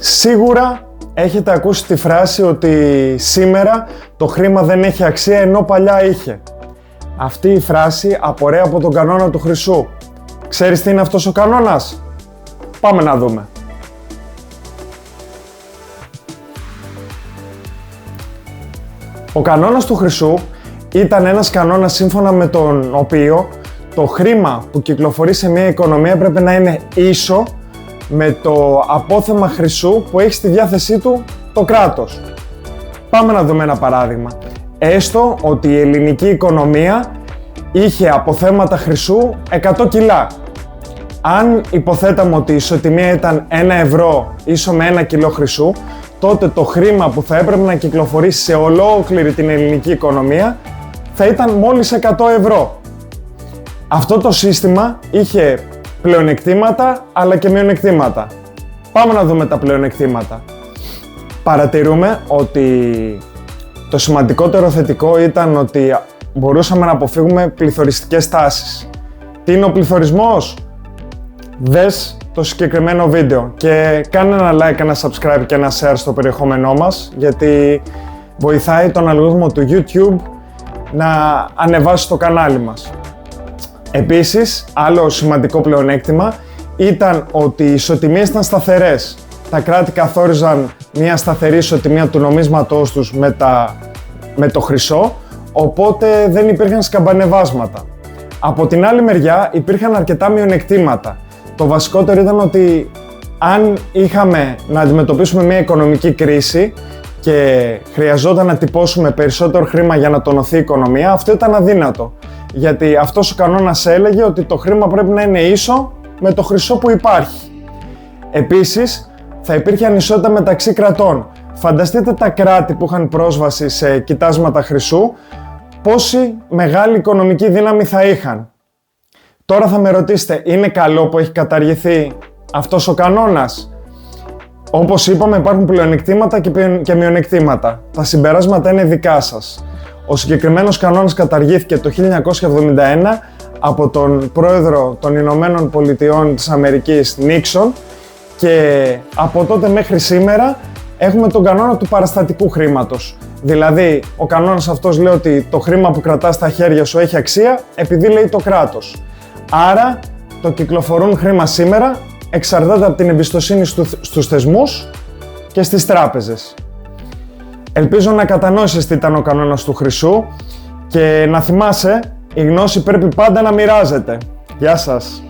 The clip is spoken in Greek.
Σίγουρα έχετε ακούσει τη φράση ότι σήμερα το χρήμα δεν έχει αξία ενώ παλιά είχε. Αυτή η φράση απορρέει από τον κανόνα του Χρυσού. Ξέρεις τι είναι αυτός ο κανόνας? Πάμε να δούμε. Ο κανόνας του Χρυσού ήταν ένας κανόνας σύμφωνα με τον οποίο το χρήμα που κυκλοφορεί σε μια οικονομία έπρεπε να είναι ίσο με το απόθεμα χρυσού που έχει στη διάθεσή του το κράτος. Πάμε να δούμε ένα παράδειγμα. Έστω ότι η ελληνική οικονομία είχε αποθέματα χρυσού 100 κιλά. Αν υποθέταμε ότι η ισοτιμία ήταν 1 ευρώ ίσο με 1 κιλό χρυσού, τότε το χρήμα που θα έπρεπε να κυκλοφορήσει σε ολόκληρη την ελληνική οικονομία θα ήταν μόλις 100 ευρώ. Αυτό το σύστημα είχε πλεονεκτήματα αλλά και μειονεκτήματα. Πάμε να δούμε τα πλεονεκτήματα. Παρατηρούμε ότι το σημαντικότερο θετικό ήταν ότι μπορούσαμε να αποφύγουμε πληθωριστικές τάσεις. Τι είναι ο πληθωρισμός? Δες το συγκεκριμένο βίντεο και κάνε ένα like, ένα subscribe και ένα share στο περιεχόμενό μας, γιατί βοηθάει τον αλγόριθμο του YouTube να ανεβάσει το κανάλι μας. Επίσης, άλλο σημαντικό πλεονέκτημα ήταν ότι οι ισοτιμίες ήταν σταθερές. Τα κράτη καθόριζαν μια σταθερή ισοτιμία του νομίσματός τους με το χρυσό, οπότε δεν υπήρχαν σκαμπανεβάσματα. Από την άλλη μεριά υπήρχαν αρκετά μειονεκτήματα. Το βασικότερο ήταν ότι αν είχαμε να αντιμετωπίσουμε μια οικονομική κρίση και χρειαζόταν να τυπώσουμε περισσότερο χρήμα για να τονωθεί η οικονομία, αυτό ήταν αδύνατο. Γιατί αυτός ο κανόνας έλεγε ότι το χρήμα πρέπει να είναι ίσο με το χρυσό που υπάρχει. Επίσης, θα υπήρχε ανισότητα μεταξύ κρατών. Φανταστείτε τα κράτη που είχαν πρόσβαση σε κοιτάσματα χρυσού, πόση μεγάλη οικονομική δύναμη θα είχαν. Τώρα θα με ρωτήσετε, είναι καλό που έχει καταργηθεί αυτός ο κανόνας? Όπως είπαμε, υπάρχουν πλεονεκτήματα και μειονεκτήματα. Τα συμπεράσματα είναι δικά σας. Ο συγκεκριμένος κανόνας καταργήθηκε το 1971 από τον πρόεδρο των Ηνωμένων Πολιτειών της Αμερικής, Νίξον, και από τότε μέχρι σήμερα έχουμε τον κανόνα του παραστατικού χρήματος. Δηλαδή, ο κανόνας αυτός λέει ότι το χρήμα που κρατάς στα χέρια σου έχει αξία επειδή λέει το κράτος. Άρα, το κυκλοφορούν χρήμα σήμερα εξαρτάται από την εμπιστοσύνη στους θεσμούς και στις τράπεζες. Ελπίζω να κατανόησες τι ήταν ο κανόνας του Χρυσού και να θυμάσαι, η γνώση πρέπει πάντα να μοιράζεται. Γεια σας!